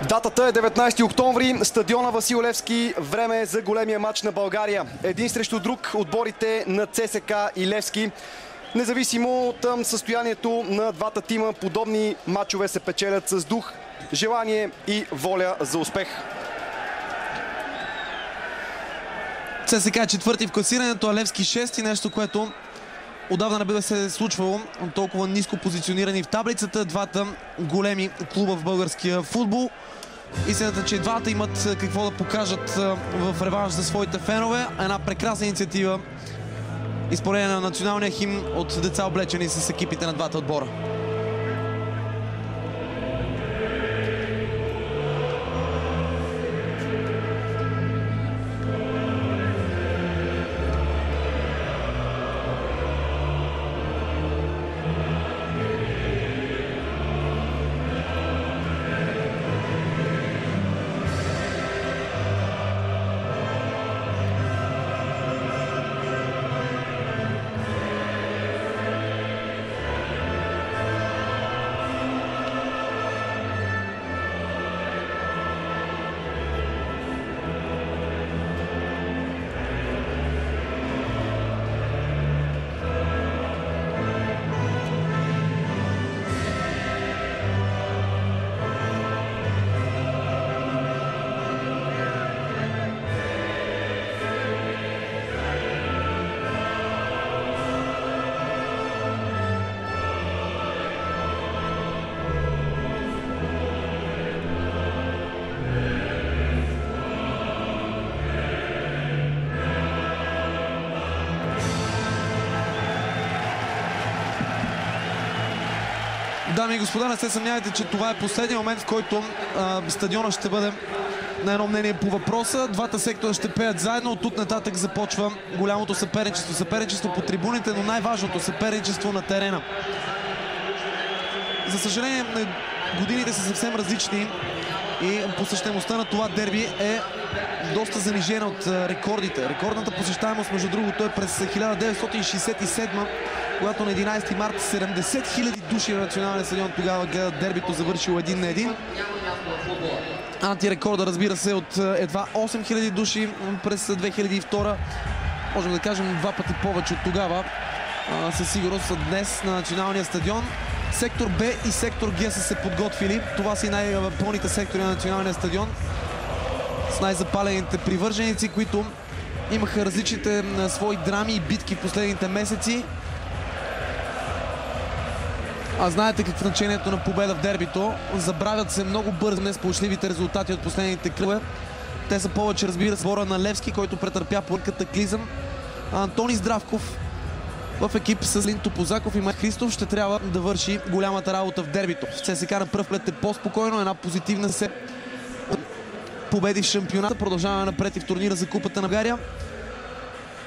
Датата е 19 октомври, стадиона Васил Левски, време за големия матч на България. Един срещу друг отборите на ЦСКА и Левски. Независимо от състоянието на двата тима, подобни матчове се печелят с дух, желание и воля за успех. ЦСКА е четвърти в класирането, а Левски шести, нещо, което отдавна не би да се е случвало. Толкова ниско позиционирани в таблицата двата големи клуба в българския футбол. Истината, че двата имат какво да покажат в реванш за своите фенове. Една прекрасна инициатива, изпълнение на националния химн от деца, облечени с екипите на двата отбора. Дами и господа, не се съмнявайте, че това е последния момент, в който стадиона ще бъде на едно мнение по въпроса. Двата сектора ще пеят заедно. От тук нататък започва голямото съперничество. Съперничество по трибуните, но най-важното съперничество на терена. За съжаление, годините са съвсем различни и посещаемостта на това дерби е доста занижена от рекордите. Рекордната посещаемост, между другото, е през 1967, когато на 11 март 70 000 души на националния стадион тогава гледат дербито, завършило 1-1. Антирекорда, разбира се, от едва 8000 души през 2002. Можем да кажем два пъти повече от тогава. Със сигурност днес на националния стадион сектор Б и сектор Г са се подготвили. Това са и най-пълните сектори на националния стадион, с най-запалените привърженици, които имаха различните свои драми и битки в последните месеци. А знаете какво е значението на победа в дербито. Забравят се много бързо несполучливите резултати от последните кръгове. Те са повече, разбира се, сбора на Левски, който претърпя по катаклизъм. Антони Здравков в екип с Лин Топозаков и Май Христов ще трябва да върши голямата работа в дербито. ЦСКА на пръв плет е по-спокойно, една позитивна се победи в шампионата. Продължаваме напред и в турнира за Купата на България.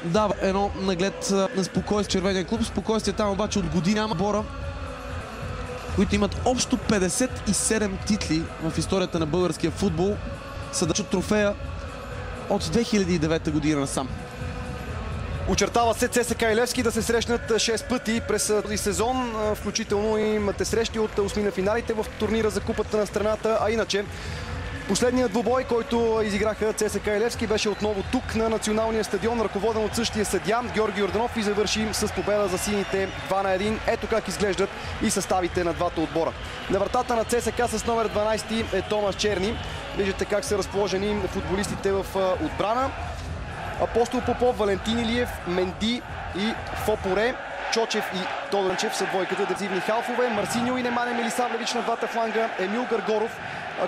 Дава едно наглед на спокойствие червения клуб. Спокойствие там обаче от години няма бора, които имат общо 57 титли в историята на българския футбол. Съдържат трофея от 2009 година насам. Очертава се ЦСКА и Левски да се срещнат 6 пъти през този сезон. Включително имате срещи от осми на финалите в турнира за Купата на страната. А иначе последният двубой, който изиграха ЦСКА и Левски, беше отново тук на националния стадион, ръководен от същия съдия Георги Йорданов, и завърши с победа за сините 2-1. Ето как изглеждат и съставите на двата отбора. На вратата на ЦСКА с номер 12 е Томас Черни. Виждате как са разположени футболистите в отбрана. Апостол Попов, Валентин Илиев, Менди и Фопоре, Чочев и Тодорчев са двойката дефзивни халфове. Марсиньо и Немане Милисавлевич на двата фланга. Емил Гаргоров,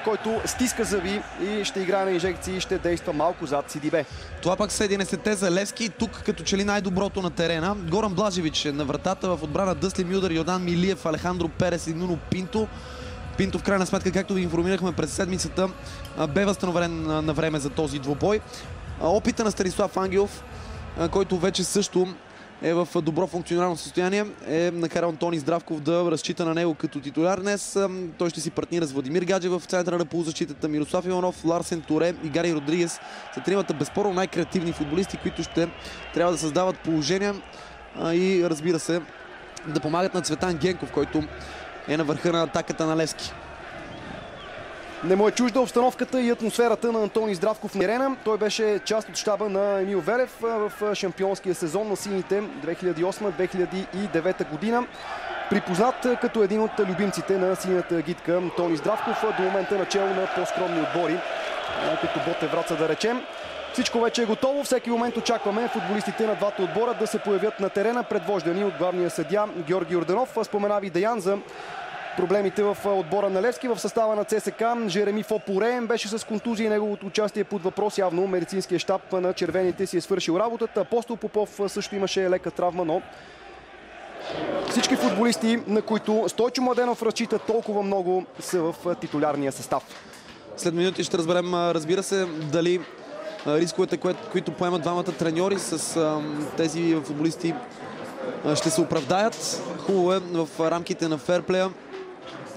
който стиска зъби и ще играе на инжекции и ще действа малко зад Сидибе. Това пак са 11-те за Левски. Тук като че ли най-доброто на терена. Горан Блажевич на вратата, в отбрана Дъсли Мюдър, Йордан Милиев, Алехандро Перес и Нуно Пинто. Пинто в крайна сметка, както ви информирахме през седмицата, бе възстановен на време за този двубой. Опита на Станислав Ангелов, който вече също е в добро функционално състояние, е накарал Антони Здравков да разчита на него като титуляр днес. Той ще си партнира с Владимир Гаджев в центъра на полузащитата. Мирослав Иванов, Ларсен Туре и Гари Родригес са тримата безспорно най-креативни футболисти, които ще трябва да създават положения и, разбира се, да помагат на Цветан Генков, който е на върха на атаката на Левски. Не му е чужда обстановката и атмосферата на Антони Здравков на терена. Той беше част от щаба на Емил Велев в шампионския сезон на сините 2008-2009 година. Припознат като един от любимците на синята агитка Антони Здравков, до момента начало на по-скромни отбори, като Ботев Враца да речем. Всичко вече е готово. Всеки момент очакваме футболистите на двата отбора да се появят на терена, предвождани от главния съдия Георги Йорданов. Споменава и Деян за проблемите в отбора на Левски. В състава на ЦСК Жереми Фопоре беше с контузия и неговото участие под въпрос. Явно медицинския щаб на червените си е свършил работата. Апостол Попов също имаше лека травма, но всички футболисти, на които Стойчо Младенов разчита толкова много, са в титулярния състав. След минути ще разберем, разбира се, дали рисковете, които поемат двамата треньори с тези футболисти, ще се оправдаят. Хубаво е в рамките на ферплея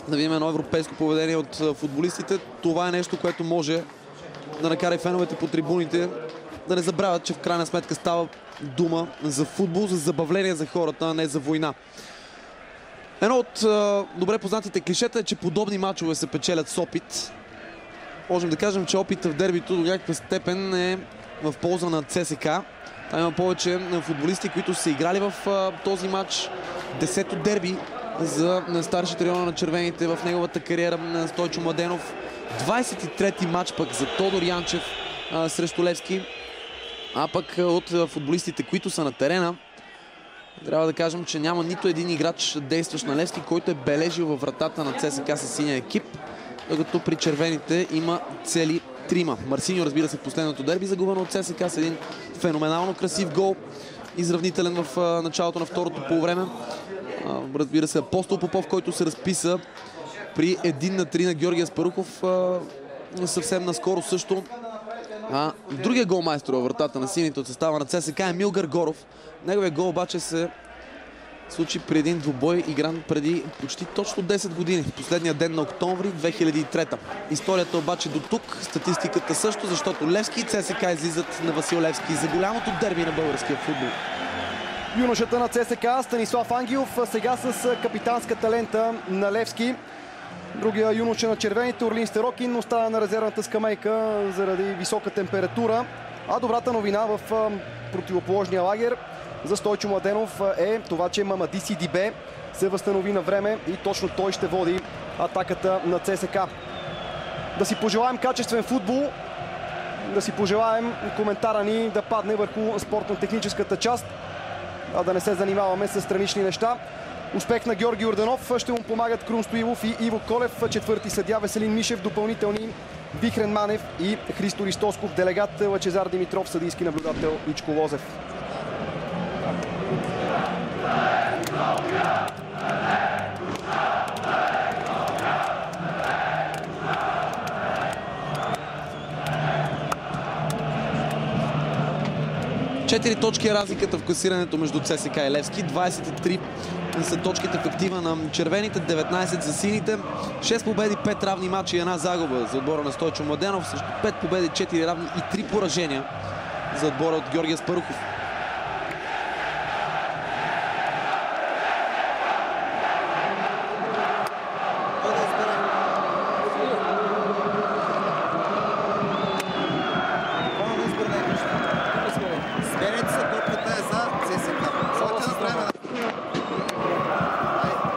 да видим едно европейско поведение от футболистите. Това е нещо, което може да накара и феновете по трибуните да не забравят, че в крайна сметка става дума за футбол, за забавление за хората, а не за война. Едно от добре познатите клишета е, че подобни мачове се печелят с опит. Можем да кажем, че опитът в дербито до някаква степен е в полза на ЦСК. Там има повече футболисти, които са играли в този матч. 10-то дерби за старшите района на червените в неговата кариера на Стойчо Младенов. 23-ти матч пък за Тодор Янчев срещу Левски. А пък от футболистите, които са на терена, трябва да кажем, че няма нито един играч действащ на Левски, който е бележил във вратата на ЦСК със синия екип, докато при червените има цели трима. Марсиньо, разбира се, в последното дерби, загубено от ЦСК с един феноменално красив гол, изравнителен в началото на второто полувреме. Разбира се, Апостол Попов, който се разписа при 1-3 на Георги Аспарухов съвсем наскоро също. Другия голмайстор във вратата на сините от състава на ЦСК е Милгар Горов. Неговият гол обаче се случи при един двубой, игран преди почти точно 10 години. Последния ден на октомври 2003. Историята обаче до тук, статистиката също, защото Левски и ЦСК излизат на Васил Левски за голямото дерби на българския футбол. Юношата на ЦСК Станислав Ангелов сега с капитанската лента на Левски. Другия юноша на червените Орлин Стерокин остава на резервната скамейка заради висока температура. А добрата новина в противоположния лагер за Стойчо Младенов е това, че Мамади Сидибе се възстанови на време и точно той ще води атаката на ЦСК. Да си пожелаем качествен футбол, да си пожелаем коментара ни да падне върху спортно-техническата част, а да не се занимаваме с странични неща. Успех на Георги Йорданов, ще му помагат Крум Стоилов и Иво Колев, четвърти съдия Веселин Мишев, допълнителни Вихрен Манев и Христо Ристосков, делегат Лъчезар Димитров, съдийски наблюдател Ичко Лозев. Четири точки е разликата в класирането между ЦСК и Левски. 23 са точките в актива на червените, 19 за сините. 6 победи, 5 равни матчи и една загуба за отбора на Стойчо Младенов. Също 5 победи, 4 равни и 3 поражения за отбора от Георги Аспарухов.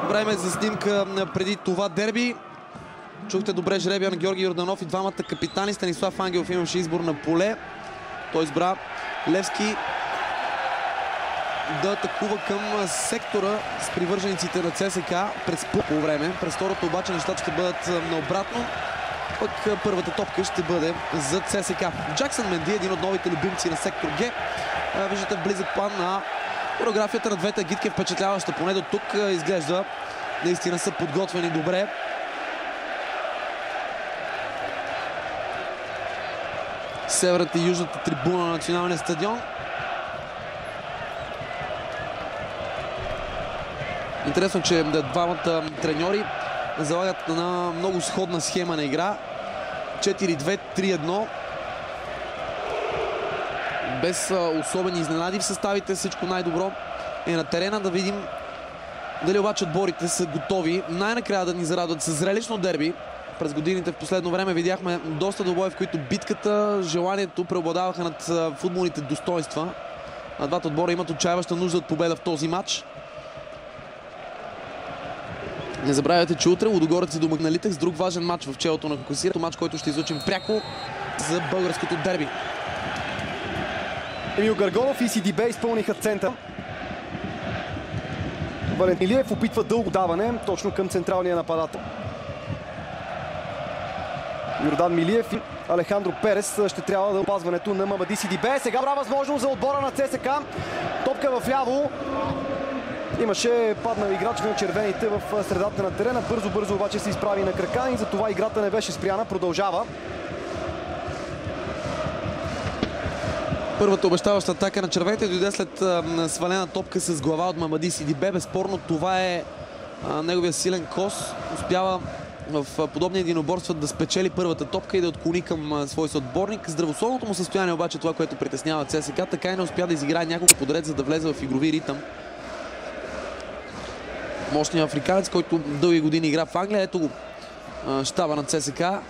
Време за снимка преди това дерби. Чухте добре жребия на Георги Йорданов и двамата капитани. Станислав Ангелов имаше избор на поле. Той избра Левски да атакува към сектора с привържениците на ЦСК през по време. През второто обаче нещата ще бъдат наобратно. Пък първата топка ще бъде за ЦСК. Джаксън Менди, един от новите любимци на сектор Г. Виждате в близък план на хореографията на двете агитки, впечатляваща поне до тук. Изглежда наистина са подготвени добре. Северната и южната трибуна на националния стадион. Интересно, че двамата треньори залагат на много сходна схема на игра. 4-2-3-1. Без особени изненади в съставите, всичко най-добро е на терена. Да видим дали обаче отборите са готови най-накрая да ни зарадват с зрелищно дерби През годините в последно време видяхме доста добои, в които битката, желанието преобладаваха над футболните достоинства. А двата отбора имат отчаяваща нужда от победа в този матч. Не забравяйте, че утре Лудогорец и Домак на Литекс, друг важен матч в челото на класирането. Матч, който ще излъчим пряко за българското дерби. Емил Гаргонов и Сидибе изпълниха център. Валентин Илиев опитва дълго даване точно към централния нападател. Йордан Милиев и Алехандро Перес ще трябва да опазването на Мамади Сидибе. Сега добра възможност за отбора на ЦСК. Топка в ляво. Имаше паднал играч на червените в средата на терена. Бързо обаче се изправи на крака и затова играта не беше спряна. Продължава. Първата обещаваща атака на червените дойде след свалена топка с глава от Мамади Сидибе. Безспорно това е неговия силен кос. Успява в подобни единоборства да спечели първата топка и да отклони към свой съотборник. Здравословното му състояние обаче това, което притеснява ЦСКА, така и не успя да изиграе няколко подред, за да влезе в игрови ритъм. Мощният африканец, който дълги години игра в Англия. Ето го щаба на ЦСКА.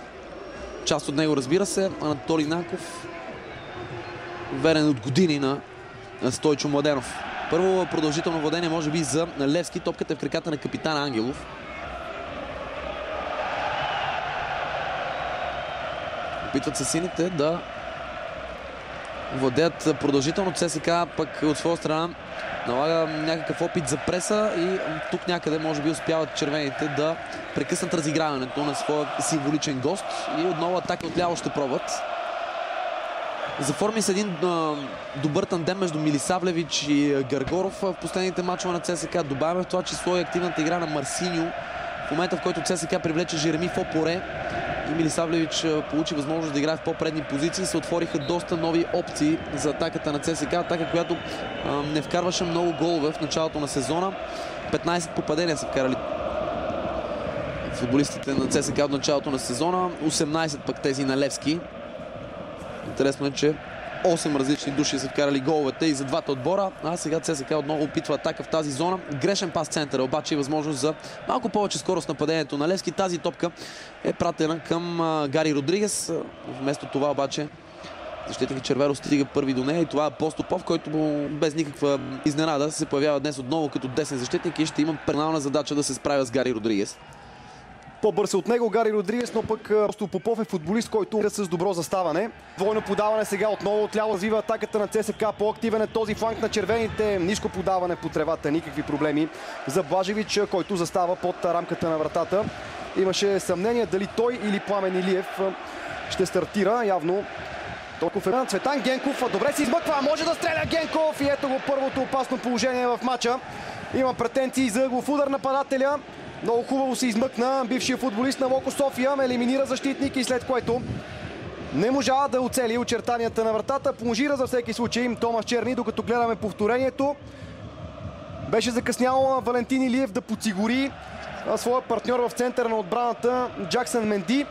Част от него, разбира се, Анатолий Нанков. Верен от години на Стойчо Младенов. Първо продължително владение може би за Левски. Топката е в краката на капитана Ангелов. Опитват се сините да владеят продължително. ЦСКА пък от своя страна налага някакъв опит за преса и тук някъде може би успяват червените да прекъснат разиграването на своя символичен гост и отново атака отляво ще пробват. Заформи се един добър тандем между Милисавлевич и Гаргоров в последните мачове на ЦСКА. Добавяме в това число и активната игра на Марсиньо. В момента, в който ЦСКА привлече Жереми Фопоре и Милисавлевич получи възможност да играе в по-предни позиции, се отвориха доста нови опции за атаката на ЦСКА. Атака, която не вкарваше много голове в началото на сезона. 15 попадения са вкарали футболистите на ЦСКА от началото на сезона. 18 пък тези на Левски. Интересно е, че 8 различни души са вкарали головете и за двата отбора. А сега ЦСКА отново опитва атака в тази зона. Грешен пас центъра, обаче и възможност за малко повече скорост на падението на Левски. Тази топка е пратена към Гари Родригес. Вместо това обаче защитник червено стига първи до нея и това е Апостолов, който без никаква изненада се появява днес отново като десен защитник и ще има персонална задача да се справя с Гари Родригес. По-бърз от него Гари Родригес, но пък Апостолов е футболист, който е с добро заставане. Двойно подаване сега отново отляво развива атаката на ЦСКА. По-активен е този фланг на червените. Ниско подаване по тревата, никакви проблеми за Блажевич, който застава под рамката на вратата. Имаше съмнение дали той или Пламен Илиев ще стартира. Явно толкова Цветан Генков добре се измъква, може да стреля Генков и ето го първото опасно положение в матча. Има претенции за ъглов удар нападателя. Много хубаво се измъкна бившия футболист на Локо София, елиминира защитник и след което не можа да оцели очертанията на вратата. Плонжира за всеки случай Томас Черни, докато гледаме повторението. Беше закъснял Валентин Илиев да подсигури своя партньор в центъра на отбраната Джаксън Менди.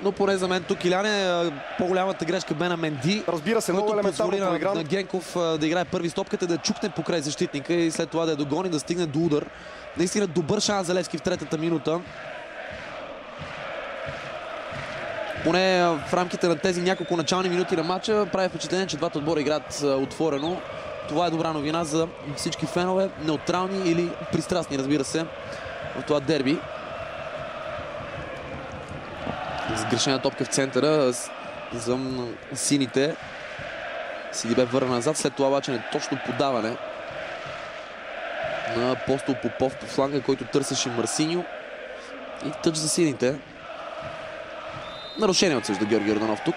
Но поне за мен тук Иляне по-голямата грешка бе на Менди. Разбира се, много елементарно на Генков да играе първи стопката, да чукне покрай защитника и след това да я догони, да стигне до удар. Наистина добър шанс за Левски в третата минута. Поне в рамките на тези няколко начални минути на матча прави впечатление, че двата отбора играят отворено. Това е добра новина за всички фенове, неутрални или пристрастни, разбира се, в това дерби. Сгрешена топка в центъра за сините. Сидибе върна назад, след това обаче неточно подаване на Апостол Попов по фланга, който търсеше Марсиньо. И тъч за сините. Нарушение отсъжда Георги Йорданов тук.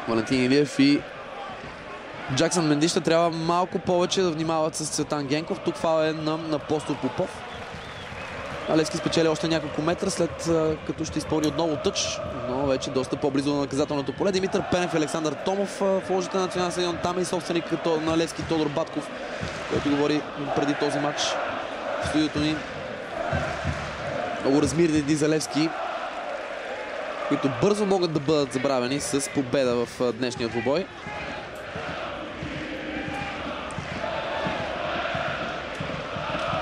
Валентин Илиев и Джаксън Менди ще трябва малко повече да внимават с Цветан Генков. Тук фал е на Апостол Попов. Левски спечели още няколко метра, след като ще изпълни отново тъч, но вече доста по-близо на наказателното поле. Димитър Пенев и Александър Томов в ложите на националния стадион. Там е и собственик на Левски Тодор Батков, който говори преди този матч в студиото ни. Много размирни дни за Левски, които бързо могат да бъдат забравени с победа в днешния двубой.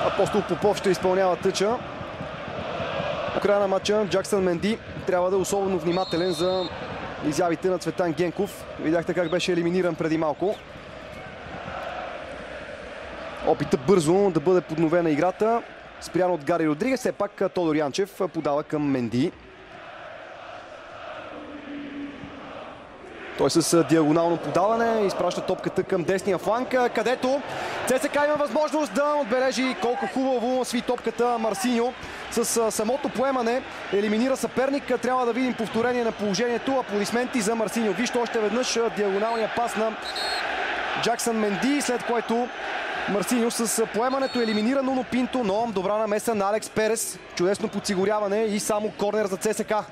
Апостол Попов ще изпълнява тъча. По края на матча Джаксън Менди трябва да е особено внимателен за изявите на Цветан Генков. Видяхте как беше елиминиран преди малко. Опита бързо да бъде подновена играта. Спряно от Гари Родригес. Все пак Тодор Янчев подава към Менди. Той с диагонално подаване изпраща топката към десния фланг, където ЦСКА има възможност да отбележи колко хубаво сви топката Марсиньо. С самото поемане елиминира съперник. Трябва да видим повторение на положението. Аплодисменти за Марсиньо. Вижте още веднъж диагоналния пас на Джаксън Менди, след което Марсиньо с поемането елиминира Нуно Пинто, но добра намеса на Алекс Перес. Чудесно подсигуряване и само корнер за ЦСКА.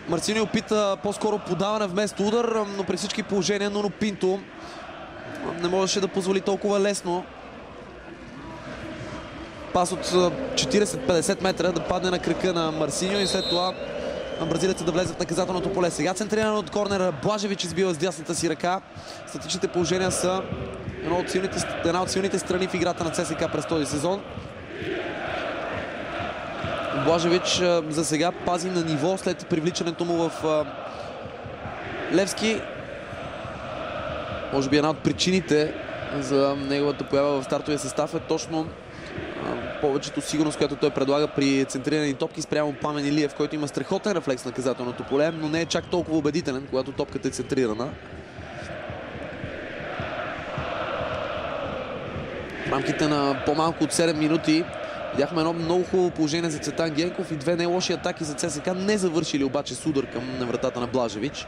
Марсиньо опита по-скоро подаване вместо удар, но при всички положения Нуно Пинто не можеше да позволи толкова лесно пас от 40-50 метра да падне на кръка на Марсиньо и след това бразилецът да влезе в наказателното поле. Сега центриран от корнера Блажевич избива с дясната си ръка. Статичните положения са една от силните страни в играта на ЦСКА през този сезон. Блажевич за сега пази на ниво след привличането му в Левски. Може би една от причините за неговата поява в стартовия състав е точно повечето сигурност, която той предлага при центрирани топки спрямо Пламен Илиев, който има страхотен рефлекс на наказателното поле, но не е чак толкова убедителен, когато топката е центрирана. В рамките на по-малко от 7 минути видяхме едно много хубаво положение за Цветан Генков и две не лоши атаки за ЦСКА, не завършили обаче с удар към вратата на Блажевич.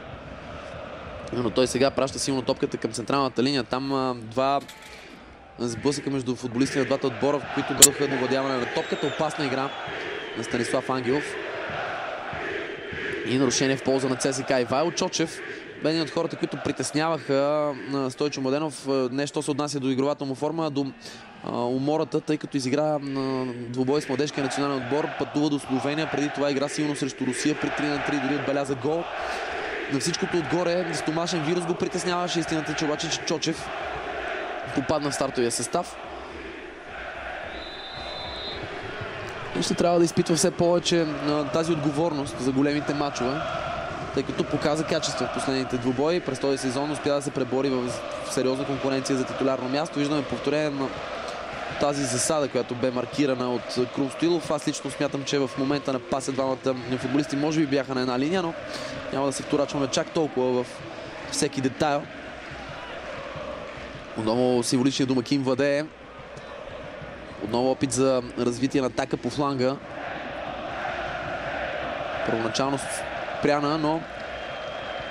Но той сега праща силно топката към централната линия. Там два сблъсъка между футболисти на двата отбора, в които бъдоха навладяване на топката. Опасна игра на Станислав Ангелов. И нарушение в полза на ЦСКА. Ивайло Чочев бе един от хората, които притесняваха Стойчо Младенов. Не що се отнася до игровата му форма, а до умората, тъй като изигра двубой с младежкия национален отбор, пътува до Словения, преди това игра силно срещу Русия, при 3-3 дори отбеляза гол. На всичкото отгоре стомашен вирус го притесняваше. Истината, че обаче Чочев попадна в стартовия състав. И ще трябва да изпитва все повече тази отговорност за големите матчове, тъй като показа качество в последните двубои. През този сезон успя да се пребори в сериозна конкуренция за титулярно място. Виждаме повторение на тази засада, която бе маркирана от Крум Стоилов. Аз лично смятам, че в момента на паса двамата футболисти може би бяха на една линия, но няма да се вторачваме чак толкова в всеки детайл. Отново символичният домакин владее. Отново опит за развитие на атака по фланга. Първоначално спряна, но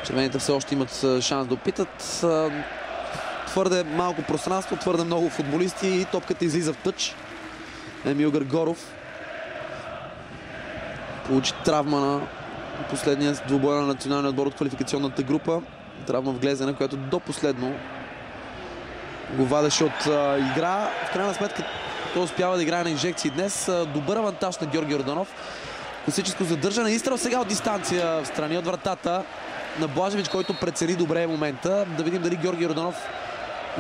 червените все още имат шанс да опитат. Твърде малко пространство, твърде много футболисти и топката излиза в тъч. Емил Григоров получи травма на последния двубой на националния отбор от квалификационната група. Травма в глезена, която до последно го вадеше от игра. В крайна сметка той успява да играе на инжекции днес. Добър авантаж на Георги Йорданов. Класическо задържане. Изстрел сега от дистанция в страни от вратата на Блажевич, който прецени добре момента. Да видим дали Георги Йорданов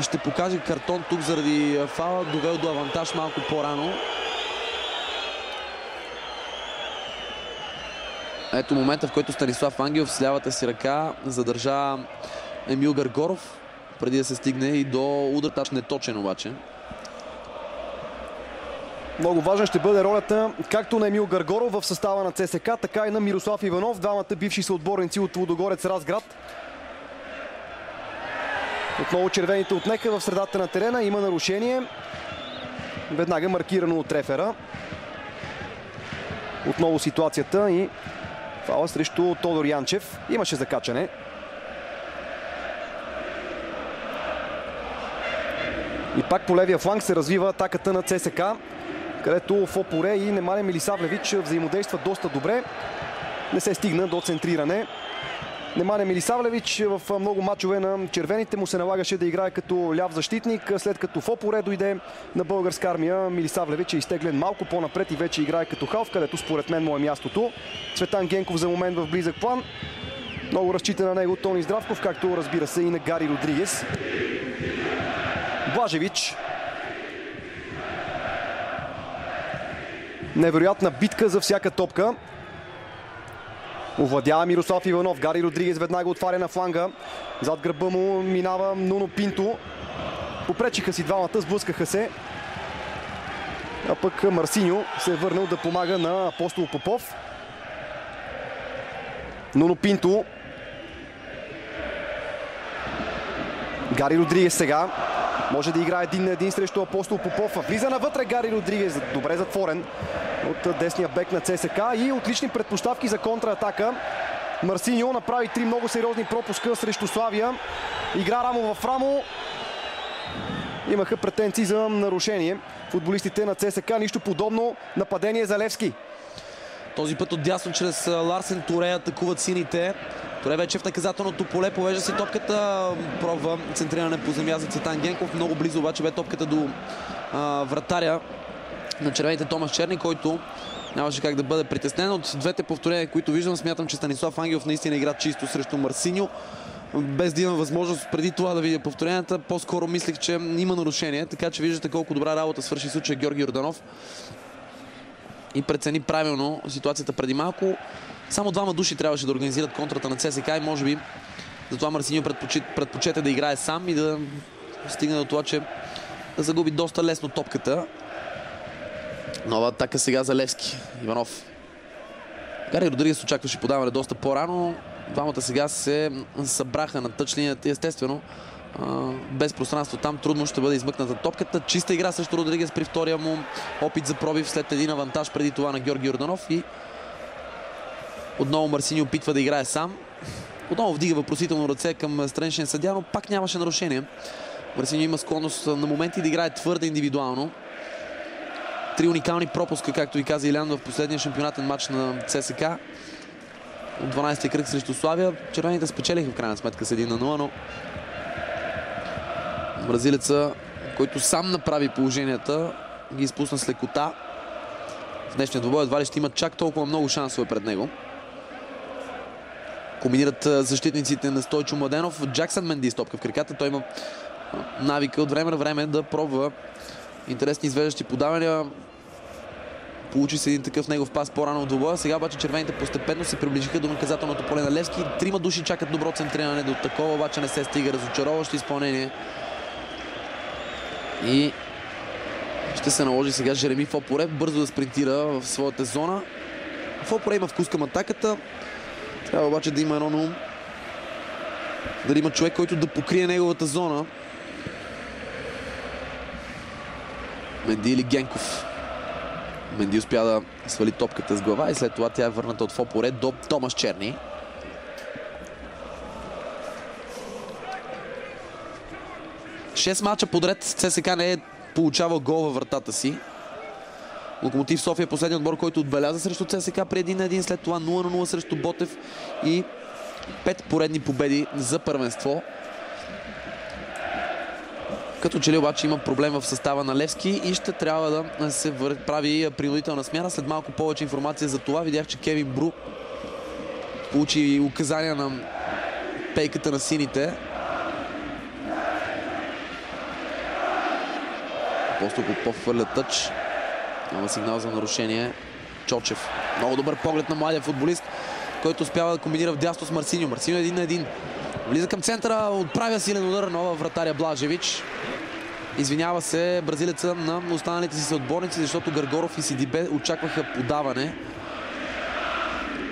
ще покаже картон тук заради фаула, довел до авантаж малко по-рано. Ето момента, в който Станислав Ангелов с лявата си ръка задържа Емил Григоров, преди да се стигне и до удар, тач неточен обаче. Много важен ще бъде ролята както на Емил Григоров в състава на ЦСКА, така и на Мирослав Иванов, двамата бивши съотборници от Лудогорец Разград. Отново червените отнеха в средата на терена, има нарушение. Веднага маркирано от рефера. Отново ситуацията и фаула срещу Тодор Янчев. Имаше закачане. И пак по левия фланг се развива атаката на ЦСКА, където Фопоре и Неманя Милисавлевич взаимодействат доста добре. Не се стигна до центриране. Неманя Милисавлевич в много мачове на червените му се налагаше да играе като ляв защитник. След като Фопоре дойде на Българска армия, Милисавлевич е изтеглен малко по-напред и вече играе като халф, където според мен му е мястото. Цветан Генков за момент в близък план. Много разчита на него Тони Здравков, както разбира се и на Гари Родригес. Блажевич. Невероятна битка за всяка топка. Овладява Мирослав Иванов. Гари Родригес веднага отваря на фланга. Зад гърба му минава Нуно Пинто. Попречиха си двамата, сблъскаха се. А пък Марсиньо се е върнал да помага на Апостол Попов. Нуно Пинто. Гари Родригес сега. Може да играе 1-1 срещу Апостол Попов. Влиза навътре Гари Родригес. Добре затворен от десния бек на ЦСКА. И отлични предпоставки за контратака. Марсиньо направи 3 много сериозни пропуска срещу Славия. Игра рамо в рамо. Имаха претенции за нарушение футболистите на ЦСКА. Нищо подобно. Нападение за Левски. Този път отдясно чрез Ларсен Торе атакуват сините. Торе вече в наказателното поле, повежда си топката, пробва центриране по земя за Цветан Генков. Много близо обаче бе топката до вратаря на червените Томас Черни, който нямаше как да бъде притеснен. От двете повторения, които виждам, смятам, че Станислав Ангелов наистина игра чисто срещу Марсиньо. Без да има възможност преди това да видя повторенията, по-скоро мислех, че има нарушение. Така че виждате колко добра работа свърши случая Георги Йорданов и прецени правилно ситуацията преди малко. Само двама души трябваше да организират контрата на ЦСКА и може би затова Марсиньо предпочете да играе сам и да стигне до това, че да загуби доста лесно топката. Нова атака сега за Левски. Иванов. Гари Родригес очакваше подаване доста по-рано. Двамата сега се събраха на тъчлинията. Естествено, без пространство там трудно ще бъде измъкната топката. Чиста игра срещу Родригес при втория му опит за пробив след един авантаж преди това на Георги Йорданов. И отново Марсиньо опитва да играе сам. Отново вдига въпросително ръце към страничен съдия, но пак нямаше нарушение. Марсиньо има склонност на моменти да играе твърде индивидуално. 3 уникални пропуска, както ви каза Илян, в последния шампионатен матч на ЦСКА. От 12-ти кръг срещу Славия. Червените спечелиха в крайна сметка с 1-0, но бразилеца, който сам направи положенията, ги изпусна с лекота. В днешния двубой едва ли ще имат чак толкова много шансове пред него. Комбинират защитниците на Стойчо Младенов. Джаксън Менди с топка в краката. Той има навика от време на време да пробва интересни извеждащи подавания. Получи се един такъв негов пас по-рано от двубоя. Сега обаче червените постепенно се приближиха до наказателното поле на Левски. 3 души чакат добро центриране, до такова обаче не се стига. Разочароващо изпълнение. И ще се наложи сега Жереми Фопоре бързо да спринтира в своята зона. Фопоре има вкус към атаката. Трябва обаче да има едно на ум. Дали има човек, който да покрие неговата зона. Менди или Генков. Менди успя да свали топката с глава и след това тя е върната от Фопоре до Томас Черни. Шест мача подред ЦСКА не е получавал гол във вратата си. Локомотив София е последният отбор, който отбеляза срещу ЦСКА при 1-1, след това 0-0 срещу Ботев и 5 поредни победи за първенство. Като че ли обаче има проблем в състава на Левски и ще трябва да се прави принудителна смяна. След малко повече информация за това видях, че Кевин Бру получи указания на пейката на сините. Апостол Попов хвърля тъч. Няма сигнал за нарушение. Чочев. Много добър поглед на младия футболист, който успява да комбинира в дясно с Марсиньо. Марсиньо 1-1. Влиза към центъра, отправя силен удар, нова вратаря Блажевич. Извинява се бразилеца на останалите си съотборници, защото Гаргоров и Сидибе очакваха подаване.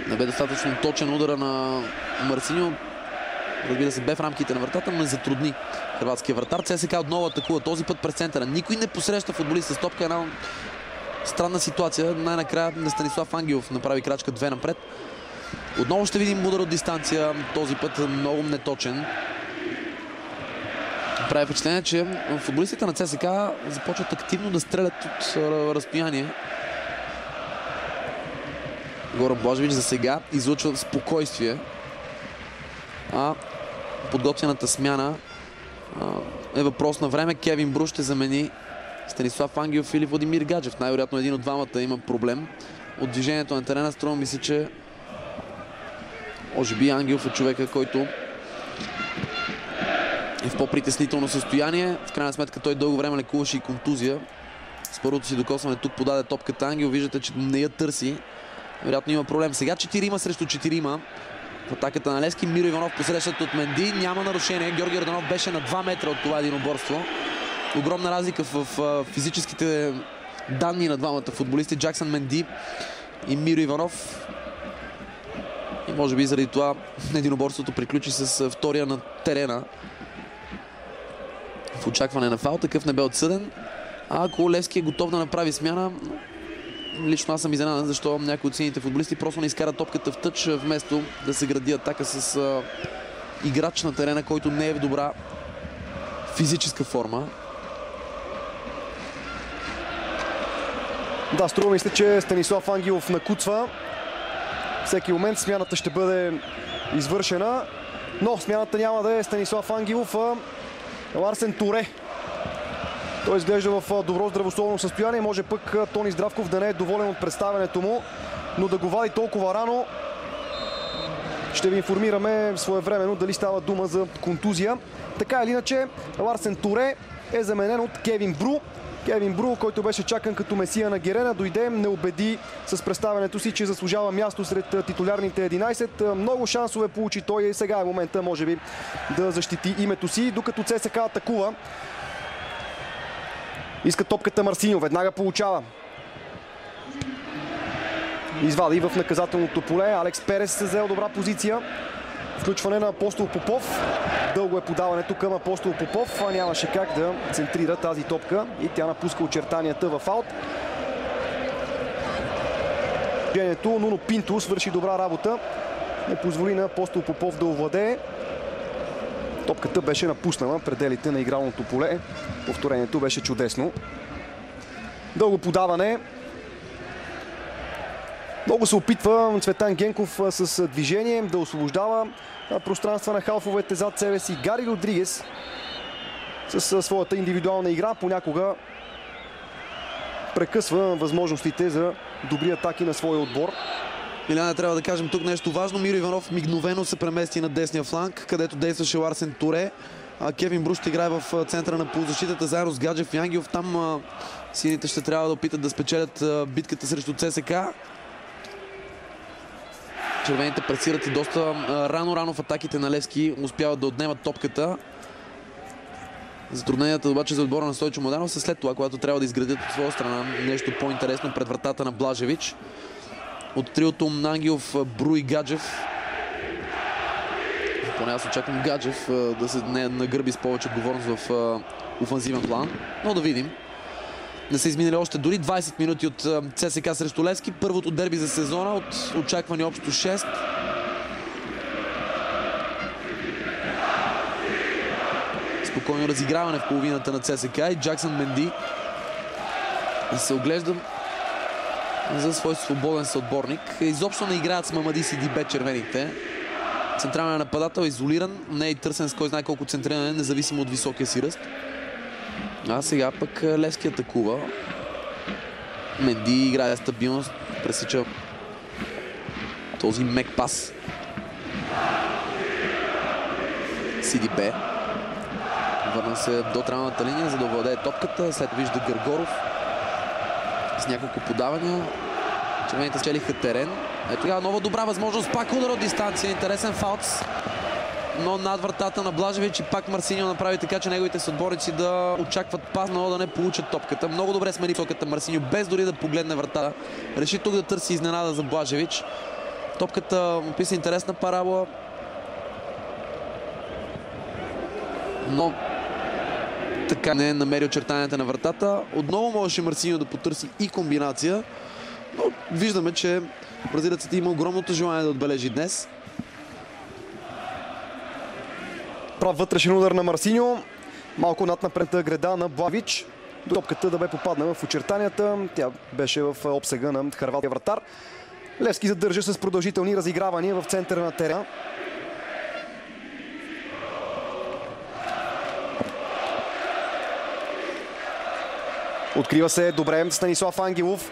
Не бе достатъчно точен удара на Марсиньо. Разбира се, бе в рамките на вратата, но не затрудни хърватския вратар. ЦСКА отново атакува, този път през центъра. Никой не посреща футболист с топка. Една странна ситуация. Най-накрая на Станислав Ангелов направи крачка 2 напред. Отново ще видим удар от дистанция. Този път много неточен. Прави впечатление, че футболистите на ЦСКА започват активно да стрелят от разстояние. Горан Блажевич за сега излъчва спокойствие. А подготвената смяна е въпрос на време. Кевин Бру ще замени Станислав Ангелов или Владимир Гаджев. Най-вероятно един от двамата има проблем от движението на терена. Струва ми се, че може би Ангелов е човека, който е в по-притеснително състояние. В крайна сметка той дълго време лекуваше и контузия. С първото си докосване тук подаде топката Ангел. Виждате, че не я търси. Вероятно има проблем. Сега 4 срещу 4. В атаката на Левски. Миро Иванов посрещат от Менди. Няма нарушение. Георги Йорданов беше на 2 метра от това единоборство. Огромна разлика в физическите данни на двамата футболисти. Джаксън Менди и Миро Иванов. И може би заради това единоборството приключи с втория на терена. В очакване на фаул. Такъв не бе отсъден. А ако Левски е готов да направи смяна, лично аз съм изненадан, защо някои от сините футболисти просто не изкарат топката в тъч, вместо да се гради атака с играч на терена, който не е в добра физическа форма. Да, струва мисля, че Станислав Ангелов накуцва. Всеки момент смяната ще бъде извършена, но смяната няма да е Станислав Ангелов, а Ларсен Туре. Той изглежда в добро здравословно състояние. Може пък Тони Здравков да не е доволен от представянето му, но да го вади толкова рано, ще ви информираме своевременно дали става дума за контузия. Така или иначе, Ларсен Туре е заменен от Кевин Бру. Кевин Бру, който беше чакан като месия на Герена, дойде, не убеди с представянето си, че заслужава място сред титулярните 11. Много шансове получи той и сега е момента, може би, да защити името си, докато ЦСКА атакува. Иска топката Марсиньо, веднага получава. Извади в наказателното поле. Алекс Перес се взел добра позиция. Включване на Апостол Попов. Дълго е подаването към Апостол Попов. Нямаше как да центрира тази топка и тя напуска очертанията в аут. Нуно Пинто свърши добра работа. Не позволи на Апостол Попов да овладее. Топката беше напуснала пределите на игралното поле. Повторението беше чудесно. Дълго подаване. Много се опитва Цветан Генков с движение да освобождава пространства на халфовете зад себе си. Гари Родригес с своята индивидуална игра понякога прекъсва възможностите за добри атаки на своя отбор. Иляна, трябва да кажем тук нещо важно. Миро Иванов мигновено се премести на десния фланг, където действаше Ларсен Туре. Кевин Бру ще играе в центъра на полузащитата заедно с Гаджев и Ангелов. Там сините ще трябва да опитат да спечелят битката срещу ЦСКА. Червените пресират и доста рано в атаките на Левски. Успяват да отнемат топката. Затрудненията обаче за отбора на Стойчо Младенов са след това, когато трябва да изградят от своя страна нещо по-интересно пред вратата на Блажевич. От триото Ангелов, Бру и Гаджев. Поне аз очаквам Гаджев да се нагърби с повече отговорност в офанзивен план. Но да видим. Не са изминали още дори 20 минути от ЦСКА срещу Левски. Първото дерби за сезона от очаквани общо 6. Спокойно разиграване в половината на ЦСКА и Джаксън Менди се оглежда за свой свободен съотборник. Изобщо не играят с Мамади Сидибе червените. Централен нападател, изолиран, не е търсен с кой знае колко центриране, независимо от високия си ръст. А сега пък Левски атакува. Менди играе стабилност, пресича този мек пас. Сидибе върна се до трайната линия, за да овладее топката. След вижда Гъргоров с няколко подавания. Червените спечелиха терен. Ето тогава нова добра възможност. Пак удар от дистанция. Интересен фаулт. Но над вратата на Блажевич и пак Марсиньо направи така, че неговите съотборници да очакват пас, но да не получат топката. Много добре смени високата Марсиньо, без дори да погледне вратата. Реши тук да търси изненада за Блажевич. Топката описа интересна парабола. Но така не намери очертанията на вратата. Отново можеше Марсиньо да потърси и комбинация. Но виждаме, че бразилецът има огромното желание да отбележи днес. Прав вътрешен удар на Марсиньо. Малко над напредната града на Блажевич. Топката да бе попаднала в очертанията. Тя беше в обсега на хърватския вратар. Левски задържа с продължителни разигравания в центъра на терена. Открива се добре Станислав Ангелов.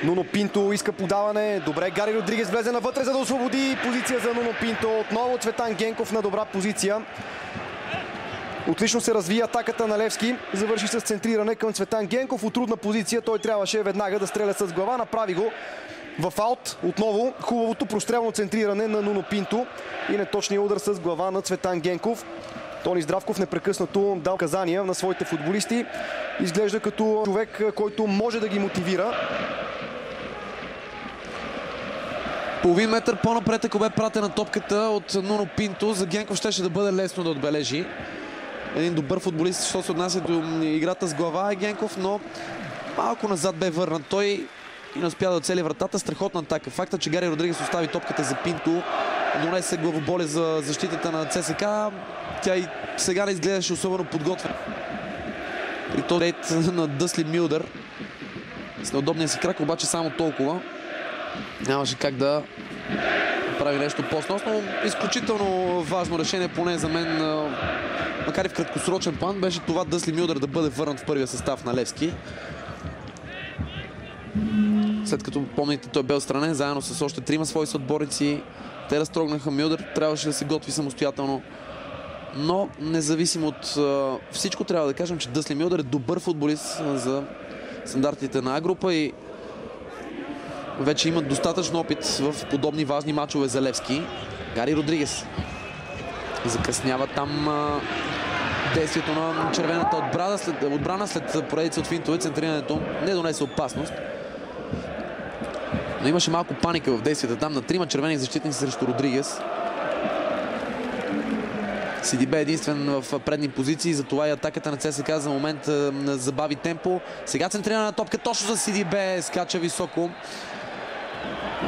Нуно Пинто иска подаване. Добре, Гари Родригес влезе навътре, за да освободи позиция за Нуно Пинто. Отново Цветан Генков на добра позиция. Отлично се развия атаката на Левски. Завърши с центриране към Цветан Генков. От трудна позиция той трябваше веднага да стреля с глава. Направи го в аут. Отново хубавото прострелно центриране на Нуно Пинто и неточния удар с глава на Цветан Генков. Тони Здравков непрекъснато дал казания на своите футболисти. Изглежда като човек, който може да ги мотивира. Половин метър по-напред, ако бе пратена топката от Нуно Пинто, за Генков щеше да бъде лесно да отбележи. Един добър футболист, що се отнася до играта с глава е Генков, но малко назад бе върнат той и не успя да оцели вратата. Страхотна атака. Факта, че Гари Родригес остави топката за Пинто, донесе главоболе за защитата на ЦСК. Тя и сега не изгледаше особено подготвена. При този рейд на Дъсли Милдър с неудобния си крак, обаче само толкова. Нямаше как да прави нещо по-сносно. Изключително важно решение, поне за мен, макар и в краткосрочен план, беше това Дъсли Милдър да бъде върнат в първия състав на Левски. След като, помните, той бе отстранен заедно с още трима свои съотборници. Те разтрогнаха Милдър, трябваше да се готви самостоятелно. Но, независимо от всичко, трябва да кажем, че Дъсли Милдър е добър футболист за стандартите на А-група и вече имат достатъчно опит в подобни важни мачове за Левски. Гари Родригес закъснява там действието на червената отбрана след поредица от финтове. Центрирането не донесе опасност. Но имаше малко паника в действията там на трима червени защитници срещу Родригес. Сидибе е единствен в предни позиции, затова и атаката на ЦСКА за момент забави темпо. Сега центрирана на топка точно за Сидибе, скача високо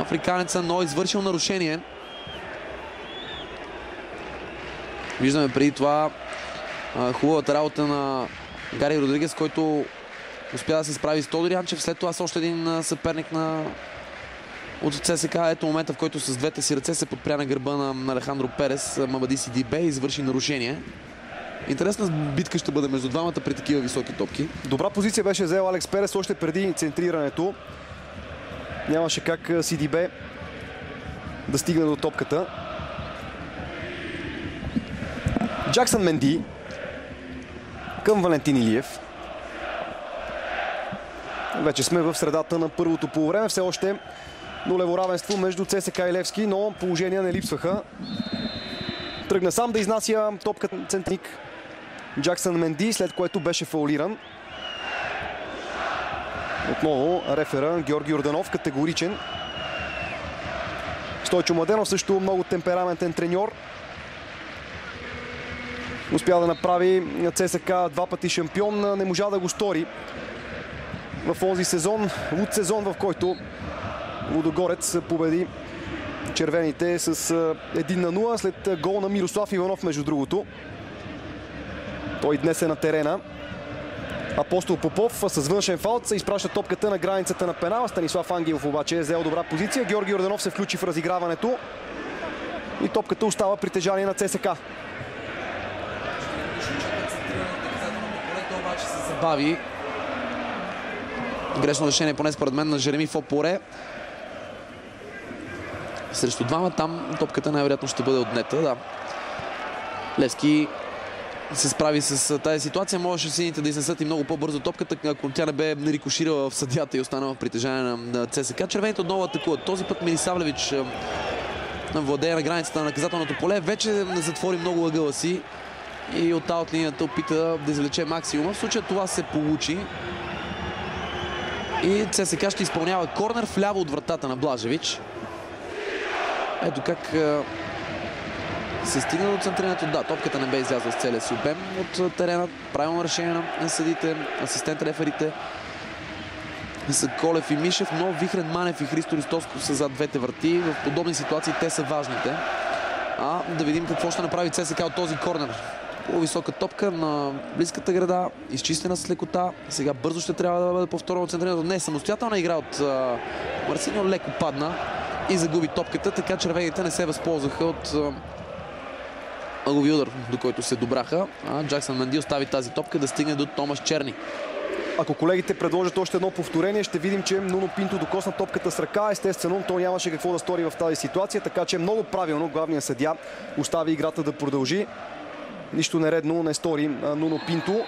африканеца, но извършил нарушение. Виждаме преди това хубавата работа на Гари Родригес, който успя да се справи с Тодор Янчев. След това с още един съперник от ЦСКА. Ето момента, в който с двете си ръце се подпря на гърба на Алехандро Перес. Мамади Сидибе извърши нарушение. Интересна битка ще бъде между двамата при такива високи топки. Добра позиция беше взел Алекс Перес още преди центрирането. Нямаше как Сидибе да стигне до топката. Джаксън Менди към Валентин Илиев. Вече сме в средата на първото полувреме. Все още нулево равенство между ЦСКА и Левски, но положения не липсваха. Тръгна сам да изнася топката центрник Джаксън Менди, след което беше фаулиран. Отново рефера Георги Йорданов, категоричен. Стойчо Младенов също много темпераментен треньор. Успя да направи ЦСКА два пъти шампион, не можа да го стори в този сезон. Луд сезон, в който Лудогорец победи червените с 1-0 след гол на Мирослав Иванов, между другото. Той днес е на терена. Апостол Попов с външен фаут се изпраща топката на границата на пенала. Станислав Ангелов обаче е взел добра позиция. Георги Йорданов се включи в разиграването и топката остава притежание на ЦСКА. Обаче се забави. Грешно решение, поне според мен, на Жереми Фопоре. Срещу двама там топката най-вероятно ще бъде отнета. Да. Левски се справи с тази ситуация. Можеше сините да изнесат и много по-бързо топката, ако тя не бе рикоширала в съдията и останала в притежание на ЦСКА. Червените отново атакуват. Този път Мирисавлевич владее на границата на наказателното поле. Вече затвори много ъгъла си и от аут линията опита да извлече максимума. В случая това се получи. И ЦСКА ще изпълнява корнер вляво от вратата на Блажевич. Ето как се стигна до центрирането. Да, топката не бе излязла с целия си обем от терена. Правилно решение на съдите, асистент реферите са Колев и Мишев, но Вихрен Манев и Христо Ристовсков са зад двете врати. В подобни ситуации те са важните. Да видим какво ще направи ЦСКА от този корнер. По-висока топка на близката града, изчистена с лекота. Сега бързо ще трябва да бъде повторено центрирането. Не, самостоятелна игра от Марсиньо, леко падна и загуби топката, така червените не се възползваха от ъглови удар, до който се добраха. Джаксън Менди остави тази топка да стигне до Томас Черни. Ако колегите предложат още едно повторение, ще видим, че Нуно Пинто докосна топката с ръка. Естествено, той нямаше какво да стори в тази ситуация, така че много правилно главният съдия остави играта да продължи. Нищо нередно не стори Нуно Пинто.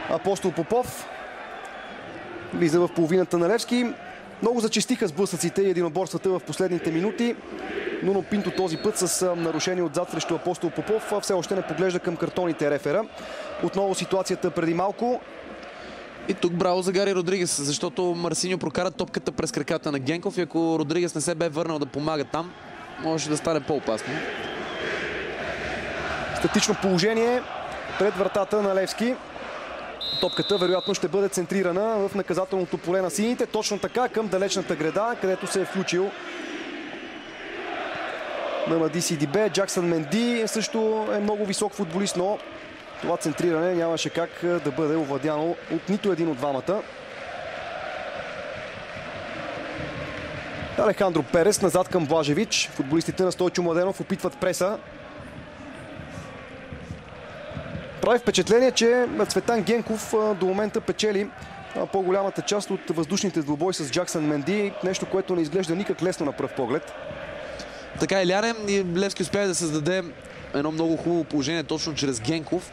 Апостол Попов влиза в половината на Левски. Много зачестиха сблъсъците и единоборствата в последните минути. Нуно Пинто този път с нарушение отзад срещу Апостол Попов все още не поглежда към картоните рефера. Отново ситуацията преди малко. И тук браво за Гари Родригес, защото Марсиньо прокара топката през краката на Генков и ако Родригес не се бе върнал да помага там, може да стане по-опасно. Статично положение пред вратата на Левски. Топката вероятно ще бъде центрирана в наказателното поле на сините. Точно така към далечната града, където се е включил Мамади Сидибе. Джаксън Менди също е много висок футболист, но това центриране нямаше как да бъде овладяно от нито един от двамата. Алехандро Перес назад към Блажевич. Футболистите на Стойчо Младенов опитват преса. Прави впечатление, че Цветан Генков до момента печели по-голямата част от въздушните двубой с Джаксън Менди. Нещо, което не изглежда никак лесно на пръв поглед. Така, Иляне, и Левски успя да създаде едно много хубаво положение точно чрез Генков.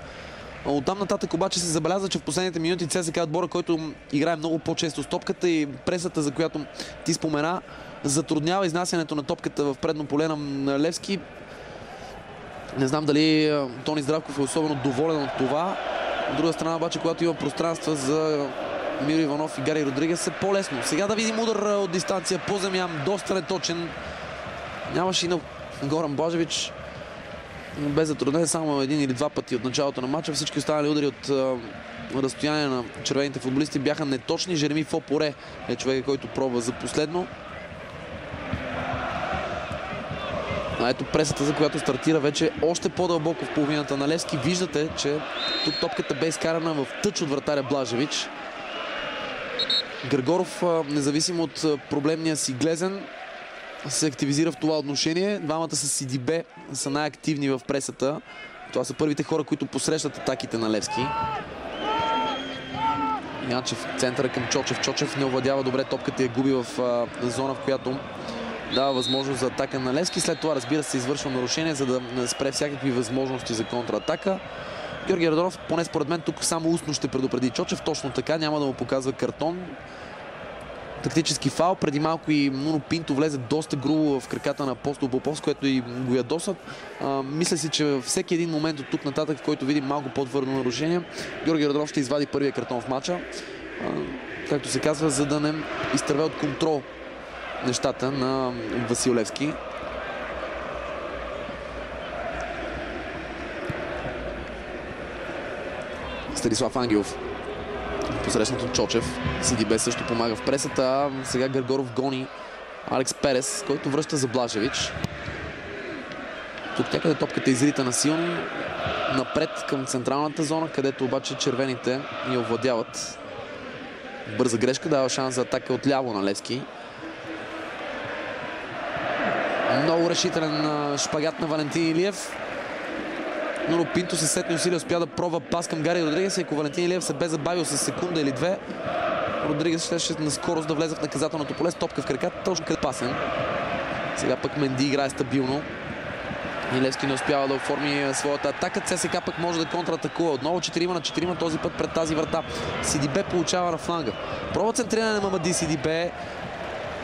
Оттам нататък обаче се забелязва, че в последните минути ЦСКА отбора, който играе много по-често с топката и пресата, за която ти спомена, затруднява изнасянето на топката в предно поле на Левски. Не знам дали Тони Здравков е особено доволен от това. От друга страна обаче, когато има пространства за Миро Иванов и Гари Родригес, е по-лесно. Сега да видим удар от дистанция по земя, доста неточен. Нямаше и на Горан Блажевич. Без затруднение само един или два пъти от началото на матча. Всички останали удари от разстояние на червените футболисти бяха неточни. Жереми Фопоре е човека, който пробва за последно. А ето пресата, за която стартира вече още по-дълбоко в половината на Левски. Виждате, че тук топката бе изкарана в тъч от вратаря Блажевич. Григоров, независимо от проблемния си Глезен, се активизира в това отношение. Двамата с Сидибе са най-активни в пресата. Това са първите хора, които посрещат атаките на Левски. Янчев центъра към Чочев. Чочев не овладява добре топката и я губи в зона, в която дава възможност за атака на Левски. След това, разбира се, извършва нарушение, за да спре всякакви възможности за контратака. Георги Радонов, поне според мен, тук само устно ще предупреди Чочев. Точно така, няма да му показва картон. Тактически фаул. Преди малко и Нуно Пинто влезе доста грубо в краката на Апостол Попов, с което и го ядосат. Мисля си, че всеки един момент от тук нататък, в който видим малко по-твърдо нарушение, Георги Радонов ще извади първия картон в матча. Както се казва, за да не изтърве от контрол нещата на Васил Левски. Станислав Ангелов. Посрещнато Чочев. Сидибе също помага в пресата. Сега Григоров гони Алекс Перес, който връща за Блажевич. Тук някъде топката изрита насилно напред към централната зона, където обаче червените я овладяват. Бърза грешка, дава шанс за атака отляво на Левски. Много решителен шпагат на Валентин Илиев. Нуно Пинто със сетни усилия успя да пробва пас към Гари Родригес. Ако Валентин Илиев се бе забавил с секунда или две, Родригес ще на скорост да влезе в наказателното поле с топка в краката, точно къде пасен. Сега пък Менди играе стабилно. И Левски не успява да оформи своята атака. ЦСКА пък може да контратакува. Отново 4 на 4, този път пред тази врата. Сидибе получава на фланга. Пробва центриране на Мамади Сидибе.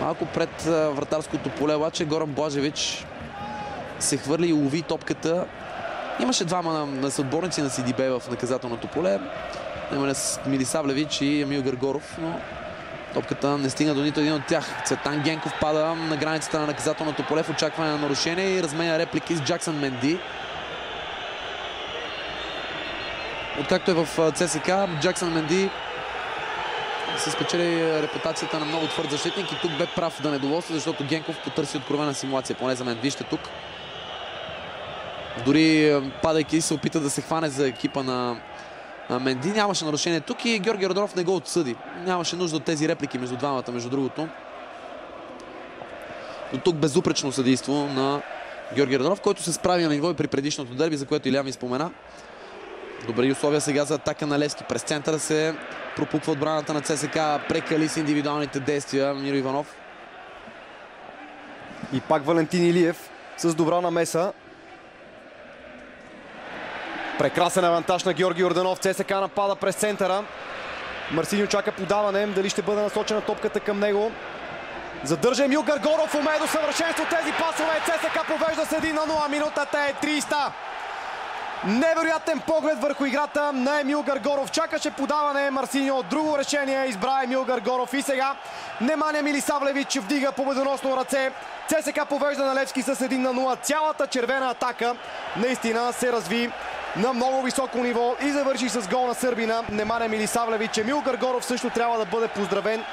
Малко пред вратарското поле, обаче Горан Блажевич се хвърли и лови топката. Имаше двама на съотборници на Сидибе в наказателното поле. Милисавлевич и Емил Григоров, но топката не стигна до нито един от тях. Цветан Генков пада на границата на наказателното поле в очакване на нарушение и разменя реплики с Джаксън Менди. Откакто е в ЦСКА, Джаксън Менди се спечели репутацията на много твърд защитник и тук бе прав да недоволства, защото Генков потърси откровена симулация, поне за мен. Вижте тук. Дори падайки се опита да се хване за екипа на Менди. Нямаше нарушение тук и Георги Радонов не го отсъди. Нямаше нужда от тези реплики между двамата, между другото. До тук безупречно съдийство на Георги Радонов, който се справи на ниво и при предишното дерби, за което Иля ми спомена. Добри условия сега за атака на Левски. През центъра се пропуква отбраната на ЦСКА. Прекали с индивидуалните действия Миро Иванов. И пак Валентин Илиев с добра намеса. Прекрасен авантаж на Георги Йорданов. ЦСК напада през центъра. Марсиньо чака подаване. Дали ще бъде насочена топката към него. Задържа Емил Гаргоров. Умее до съвършенство тези пасове. ЦСК повежда с 1-0. Минутата е 30. Невероятен поглед върху играта на Емил Гаргоров. Чакаше подаване Марсиньо. Друго решение избра Емил Гаргоров. И сега Неманя Милисавлевич вдига победоносно ръце. ЦСК повежда на Левски с 1-0. Цялата червена атака наистина се разви на много високо ниво и завърши с гол на сърбина Неманя Милисавлевич. Емил Гаргоров също трябва да бъде поздравен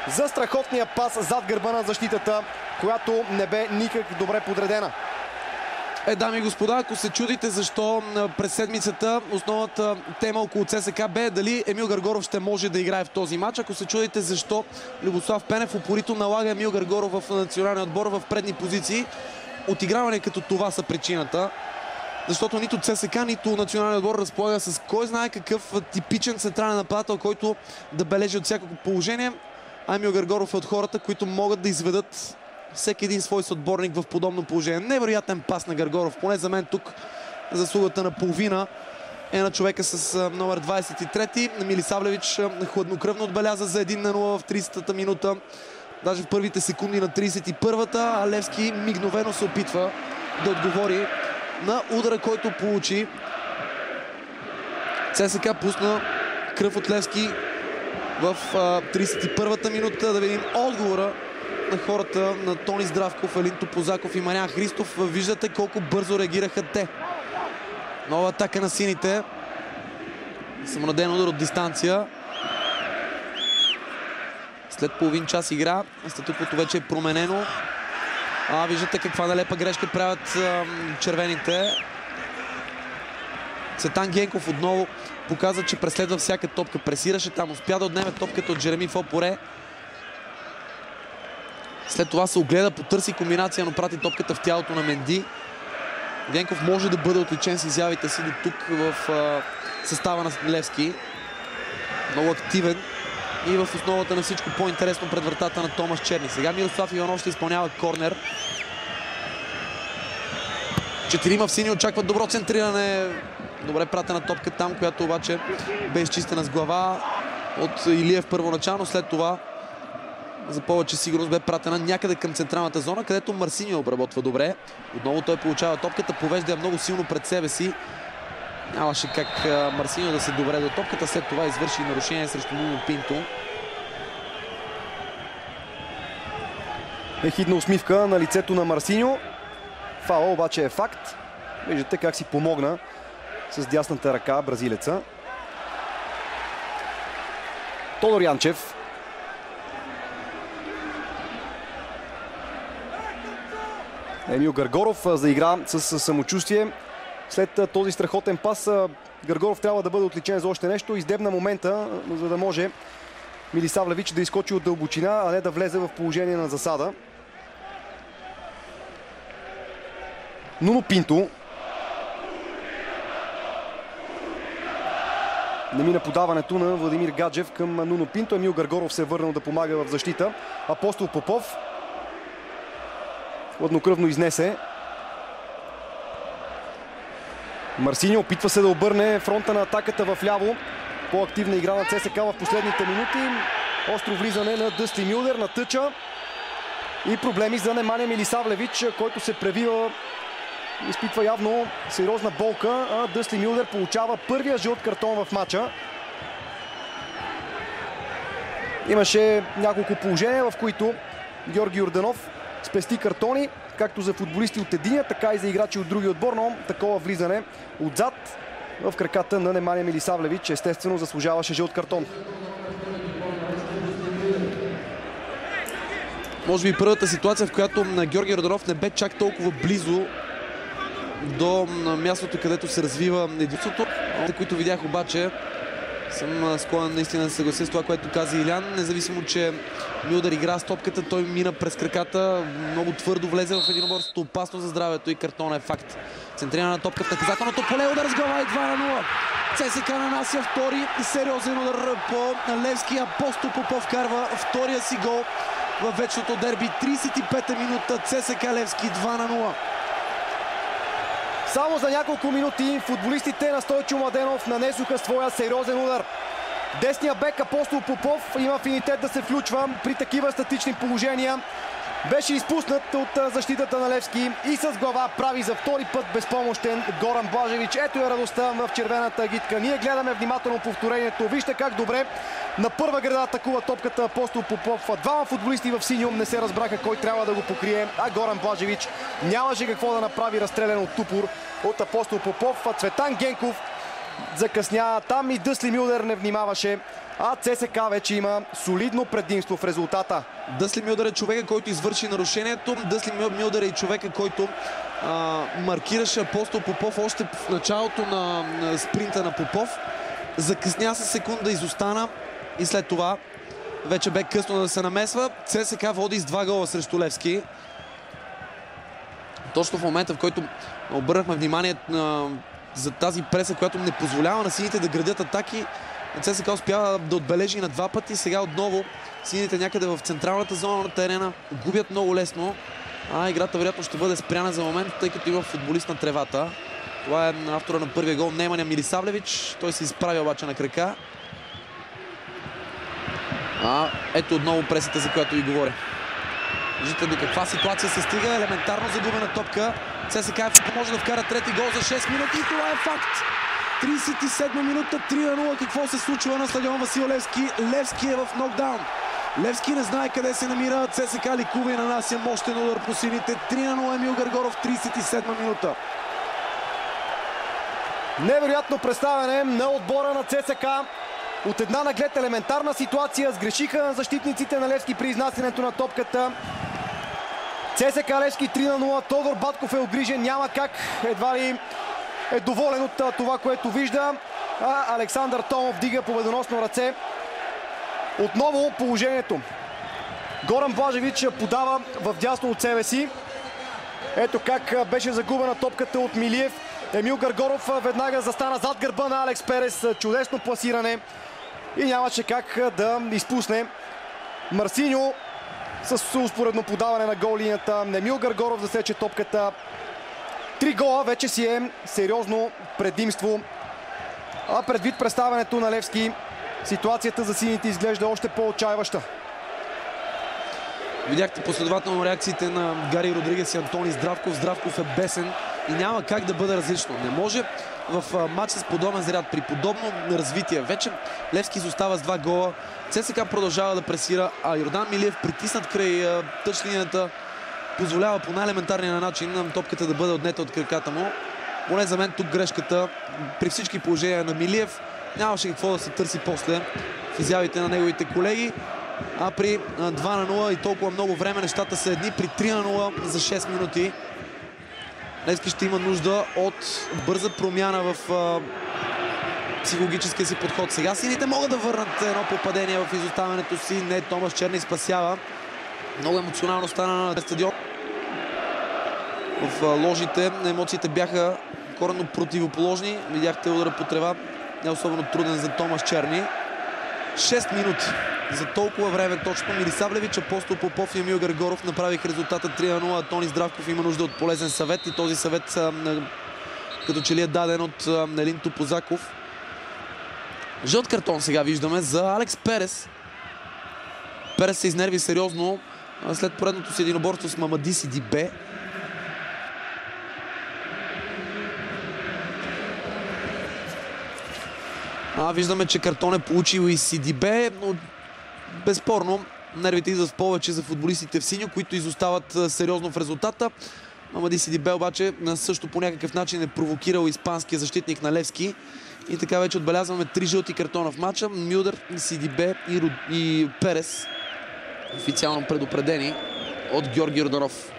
за страхотния пас зад гърба на защитата, която не бе никак добре подредена. Дами и господа, ако се чудите защо през седмицата основната тема около ЦСК бе дали Емил Гаргоров ще може да играе в този матч, ако се чудите защо Любослав Пенев упорито налага Емил Гаргоров в националния отбор в предни позиции, отиграване като това са причината. Защото нито ЦСК, нито националния отбор разполага с кой знае какъв типичен централен нападател, който да бележи от всякакво положение. Емил Гаргоров е от хората, които могат да изведат всеки един свой съотборник в подобно положение. Невероятен пас на Гаргоров. Поне за мен тук заслугата на половина е на човека с номер 23. Милисавлевич хладнокръвно отбеляза за 1-0 в 30-та минута. Даже в първите секунди на 31-та. А Левски мигновено се опитва да отговори на удара, който получи. ЦСК пусна кръв от Левски в 31-та минута. Да видим отговора на хората на Тони Здравков, Елин Топозаков и Мариан Христов. Виждате колко бързо реагираха те. Нова атака на сините. Самонадеян удар от дистанция. След половин час игра статуквото вече е променено. Виждате каква налепа грешка правят червените. Цветан Генков отново показа, че преследва всяка топка. Пресираше там, успя да отнеме топката от Джереми Фопоре. След това се огледа, потърси комбинация, но прати топката в тялото на Менди. Генков може да бъде отличен с изявите си до тук в състава на Левски. Много активен и в основата на всичко по-интересно пред вратата на Томаш Черни. Сега Мирослав Иванов ще изпълнява корнер. 4 в сини очакват добро центриране. Добре пратена топка там, която обаче бе изчистена с глава от Илиев първоначално. След това за повече сигурност бе пратена някъде към централната зона, където Марсиньо обработва добре. Отново той получава топката, повежда я много силно пред себе си. Нямаше как Марсиньо да се добре до топката. След това извърши нарушение срещу Нуно Пинто. Ехидна усмивка на лицето на Марсиньо. Фаул обаче е факт. Виждате как си помогна с дясната ръка бразилеца. Тодор Янчев. Емил Гаргоров заигра с самочувствие. След този страхотен пас Гаргоров трябва да бъде отличен за още нещо. Издебна момента, за да може Милисавлевич да изскочи от дълбочина, а не да влезе в положение на засада. Нуно Пинто. Не мина подаването на Владимир Гаджев към Нуно Пинто. Емил Гаргоров се е върнал да помага в защита. Апостол Попов хладнокръвно изнесе. Марсиньо опитва се да обърне фронта на атаката в ляво. По-активна игра на ЦСК в последните минути. Остро влизане на Дъсти Мюлдер на тъча. И проблеми за Неманя Милисавлевич, който се превива. Изпитва явно сериозна болка, а Дъсти Мюлдер получава първия жълт картон в матча. Имаше няколко положения, в които Георги Йорданов спести картони, както за футболисти от единия, така и за играчи от други отбор, но такова влизане отзад в краката на Неманя Милисавлевич естествено заслужаваше жълт картон. Може би първата ситуация, в която Георги Йорданов не бе чак толкова близо до мястото, където се развива единството. Които видях обаче, съм склонен наистина да се съглася с това, което каза Илян. Независимо, че Мюлдер игра с топката, той мина през краката, много твърдо влезе в единоборството, опасно за здравето и картона е факт. Центрирана на топка в наказателното поле, удар с глава и 2-0. ЦСК нанася втори сериозен удар по Левски. Апостол Попов вкарва втория си гол във вечното дерби. 35-та минута, ЦСК Левски 2-0. Само за няколко минути футболистите на Стойчо Младенов нанесоха своя сериозен удар. Десният бек Апостол Попов има афинитет да се включва при такива статични положения. Беше изпуснат от защитата на Левски и с глава прави за втори път безпомощен Горан Блажевич. Ето е радостта в червената агитка. Ние гледаме внимателно повторението. Вижте как добре на първа града атакува топката Апостол Попов. Двама футболисти в синьо не се разбраха кой трябва да го покрие, а Горан Блажевич нямаше какво да направи, разстрелян от тупор от Апостол Попов. Цветан Генков закъсня там и Дъсли Мюлдер не внимаваше. А ЦСКА вече има солидно предимство в резултата. Дъсли Мюлдер е човека, който извърши нарушението. Дъсли Мюлдер е и човека, който маркираше Апостол Попов още в началото на спринта на Попов. Закъсня се секунда, изостана и след това вече бе късно да се намесва. ЦСКА води с 2 гола срещу Левски. Точно в момента, в който обърнахме внимание за тази преса, която не позволява на сините да градят атаки, ЦСКА успява да отбележи на 2 пъти. Сега отново сините някъде в централната зона на терена губят много лесно. Играта вероятно ще бъде спряна за момент, тъй като има футболист на тревата. Това е автора на първия гол, Немanja Милисавлевич. Той се изправя обаче на крака. Ето отново пресата, за която ви говоря. Виждате до каква ситуация се стига. Елементарно загубена топка. ЦСКА може да вкара трети гол за 6 минути и това е факт. 37 минута, 3-0. Какво се случва на стадион Васил Левски? Левски е в нокдаун. Левски не знае къде се намира. ЦСКА ликува и нанася мощен удар по сините. 3-0 Емил Гъргоров, 37 минута. Невероятно представяне на отбора на ЦСКА. От една наглед елементарна ситуация сгрешиха защитниците на Левски при изнасянето на топката. ЦСКА Левски 3-0. Тодор Батков е обгрижен. Няма как, едва ли е доволен от това, което вижда. Александър Томов дига победоносно ръце. Отново положението. Горан Блажевич подава в дясно от себе си. Ето как беше загубена топката от Милиев. Емил Гъргоров веднага застана зад гърба на Алекс Перес. Чудесно пласиране. И нямаше как да изпусне. Марсиньо с успоредно подаване на гол линията. Емил Гъргоров засече топката. 3 гола вече си е сериозно предимство. А предвид представянето на Левски, ситуацията за сините изглежда още по-отчаиваща. Видяхте последователно реакциите на Гари Родригес и Антони Здравков. Здравков е бесен и няма как да бъде различно. Не може в матч с подобен заряд, при подобно развитие. Вече Левски изостава с 2 гола. ЦСКА продължава да пресира, а Йордан Милиев, притиснат край тъчлинията, позволява по най-елементарния начин на топката да бъде отнета от краката му. Поне за мен тук грешката при всички положения на Милиев. Нямаше какво да се търси после в изявите на неговите колеги. А при 2-0 и толкова много време нещата са едни. При 3-0 за 6 минути Левски ще има нужда от бърза промяна в психологическия си подход. Сега сините могат да върнат едно попадение в изоставянето си. Не, Томас Черни спасява. Много емоционално стана на стадион. В ложите емоциите бяха коренно противоположни. Видяхте удара по трева. Не особено труден за Томас Черни. 6 минути. За толкова време точно Милисавлевич, Апостол Попов и Емил Гъргоров направих резултата 3-0. Антони Здравков има нужда от полезен съвет и този съвет като че ли е даден от Елин Топозаков. Жълт картон сега виждаме за Алекс Перес. Перес се изнерви сериозно след поредното си единоборство с Мамади Сидибе. Виждаме, че картон е получил и Сидибе, но безспорно нервите идват повече за футболистите в синьо, които изостават сериозно в резултата. Мамади Сидибе обаче също по някакъв начин е провокирал испанския защитник на Левски. И така вече отбелязваме 3 жълти картона в матча. Мюлдер, Сидибе и Перес официално предупредени от Георги Йорданов.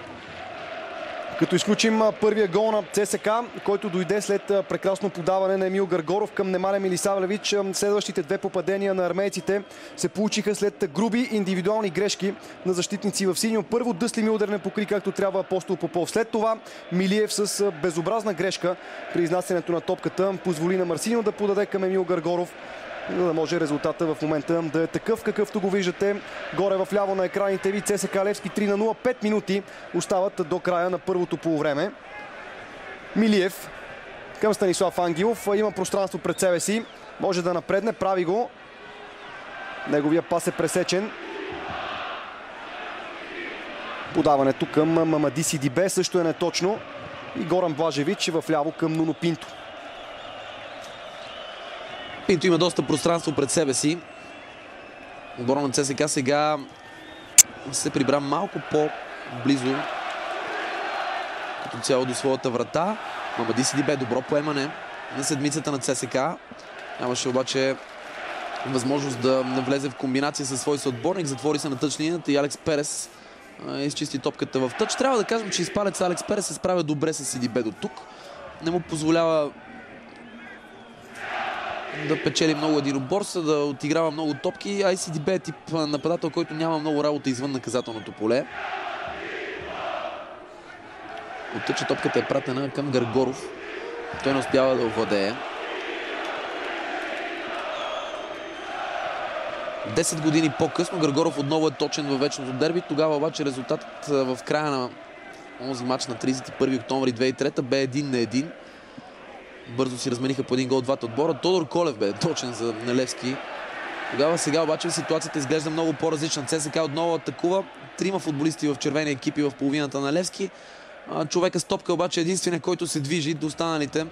Като изключим първия гол на ЦСКА, който дойде след прекрасно подаване на Емил Гъргоров към Немanja Милисавлевич, следващите 2 попадения на армейците се получиха след груби индивидуални грешки на защитници в синьо. Първо Дъсли Мюлдер не покри както трябва Апостол Попов. След това Милиев с безобразна грешка при изнасянето на топката позволи на Марсиньо да подаде към Емил Гъргоров, за да може резултата в момента да е такъв, какъвто го виждате горе в ляво на екраните ви. ЦСКА Левски 3-0, 5 минути остават до края на първото полувреме. Милиев към Станислав Ангелов. Има пространство пред себе си. Може да напредне, прави го. Неговия пас е пресечен. Подаването към Мамади Сидибе също е неточно. И Горан Блажевич в ляво към Нуно Пинто. Пинто има доста пространство пред себе си. Отбора на ЦСКА сега се прибра малко по-близо като цяло до своята врата. Мамади Сидибе, добро поемане на седмицата на ЦСКА. Нямаше обаче възможност да навлезе в комбинация със свой съотборник. Затвори се на тъч линията и Алекс Перес изчисти топката в тъч. Трябва да кажем, че изпалец Алекс Перес се справя добре с Сидибе до тук. Не му позволява да печели много единоборства, да отиграва много топки. А и Сидибе е тип нападател, който няма много работа извън наказателното поле. От тъча топката е пратена към Гаргоров. Той не успява да овладее. 10 години по-късно Гаргоров отново е точен във вечното дерби. Тогава обаче резултатът в края на този матч на 31 октомври 2003 бе 1-1. Бързо си размениха по един гол двата отбора. Тодор Колев бе точен за Нелевски. Сега обаче ситуацията изглежда много по-различна. ЦСКА отново атакува. Трима футболисти в червени екипи в половината на Левски. Човека с топка обаче е единствения, който се движи. До останалите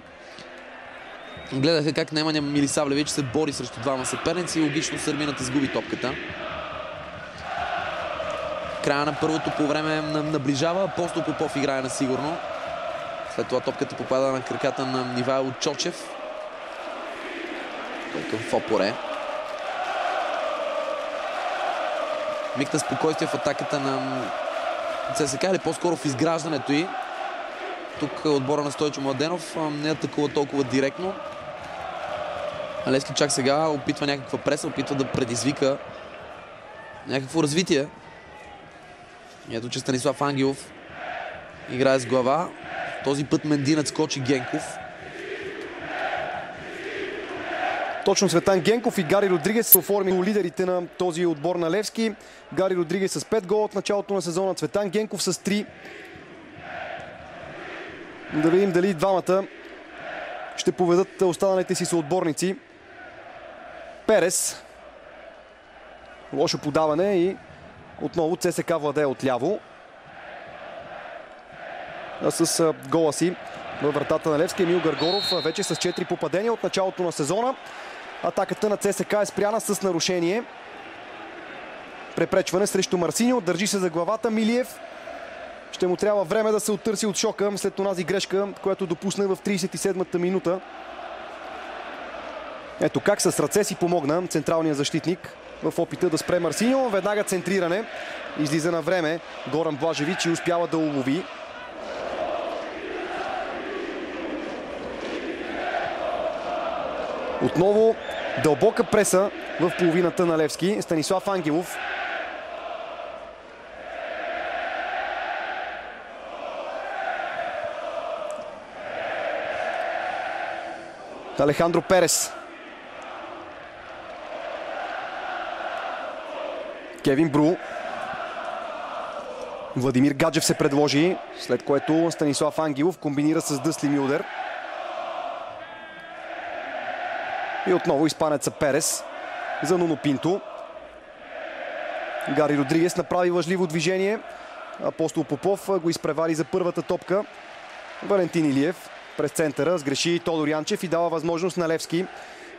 гледаха как Немanja Милисавлевич се бори срещу двама съперници и логично сърбинът изгуби топката. Края на първото по време наближава. Апостол Попов играе на сигурно. След това топката попада на краката на Ивайло Чочев. Той към Фопоре. Миг на спокойствие в атаката на ЦСКА или по-скоро в изграждането й. Тук отбора на Стойчо Младенов не атакува толкова директно. Левски чак сега опитва някаква преса, опитва да предизвика някакво развитие. Ето, че Станислав Ангелов играе с глава. Този път Мендинът скочи Генков. Точно Цветан Генков и Гари Родригес са оформили лидерите на този отбор на Левски. Гари Родригес с 5 гола от началото на сезона, Цветан Генков с 3. Да видим дали двамата ще поведат останалите си съотборници. Перес. Лошо подаване и отново ЦСКА владее отляво. С гола си във вратата на Левски Емил Гаргоров вече с 4 попадения от началото на сезона. Атаката на ЦСКА е спряна с нарушение. Препречване срещу Марсиньо. Държи се за главата Милиев. Ще му трябва време да се оттърси от шока след онази грешка, която допусна в 37-та минута. Ето как с ръце си помогна централният защитник в опита да спре Марсиньо. Веднага центриране. Излиза на време Горан Блажевич и успява да улови. Отново дълбока преса в половината на Левски. Станислав Ангелов. Алехандро Перес. Кевин Бру. Владимир Гаджев се предложи, след което Станислав Ангелов комбинира с Дъсли Мюлдер. И отново испанеца Перес за Нуно Пинто. Гари Родригес направи лъжливо движение. Апостол Попов го изпревари за първата топка. Валентин Илиев през центъра сгреши Тодор Янчев и дава възможност на Левски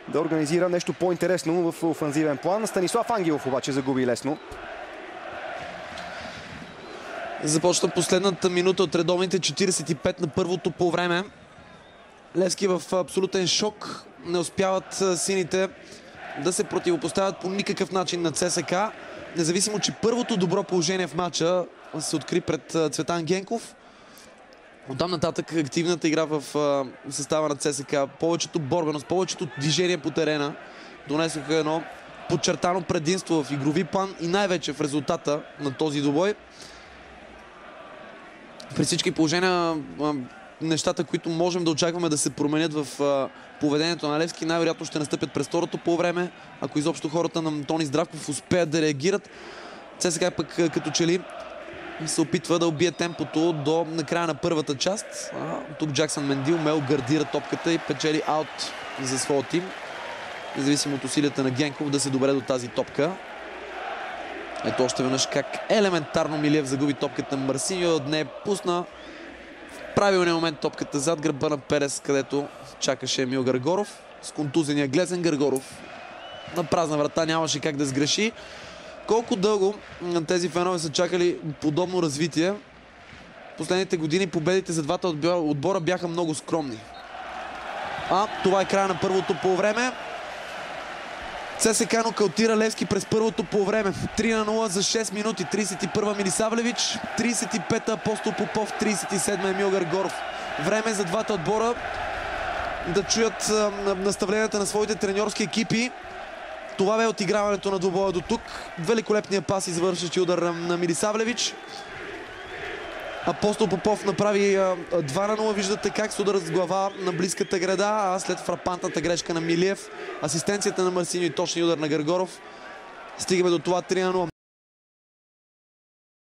да организира нещо по-интересно в офанзивен план. Станислав Ангелов обаче загуби лесно. Започва последната минута от редовните 45 на първото по време. Левски в абсолютен шок. Не успяват сините да се противопоставят по никакъв начин на ЦСКА. Независимо, че първото добро положение в матча се откри пред Цветан Генков. Оттам нататък активната игра в състава на ЦСКА, повечето борбеност, повечето движение по терена донесоха едно подчертано предимство в игрови план и най-вече в резултата на този двубой. При всички положения нещата, които можем да очакваме да се променят в поведението на Левски, най-вероятно ще настъпят през второто по време, ако изобщо хората на Тони Здравков успеят да реагират. ЦСКА пък като че ли и се опитва да убие темпото до накрая на първата част. Тук Джаксън Менди умело гардира топката и печели аут за своя тим. Независимо от усилията на Генков да се добре до тази топка. Ето още веднъж как елементарно Милиев загуби топката на Марсиньо. Не пусна в правилния момент топката зад гърба на Перес, където чакаше Емил Гаргоров. С контузения Глезен Гаргоров на празна врата нямаше как да сгреши. Колко дълго тези фенове са чакали подобно развитие. Последните години победите за двата отбора бяха много скромни. Това е края на първото полувреме. ЦСКА нокаутира Левски през първото полувреме. 3-0 за 6 минути. 31-а Милисавлевич, 35-та Апостол Попов, 37-а Емил Гаргоров. Време за двата отбора да чуят наставленията на своите треньорски екипи. Това бе отиграването на двубоя до тук. Великолепният пас, извършващи удар на Милисавлевич. Апостол Попов направи 2-0. Виждате как с удар с глава на близката града, а след фрапантната грешка на Милиев, асистенцията на Марсиньо и точния удар на Гаргоров, стигаме до това 3-0.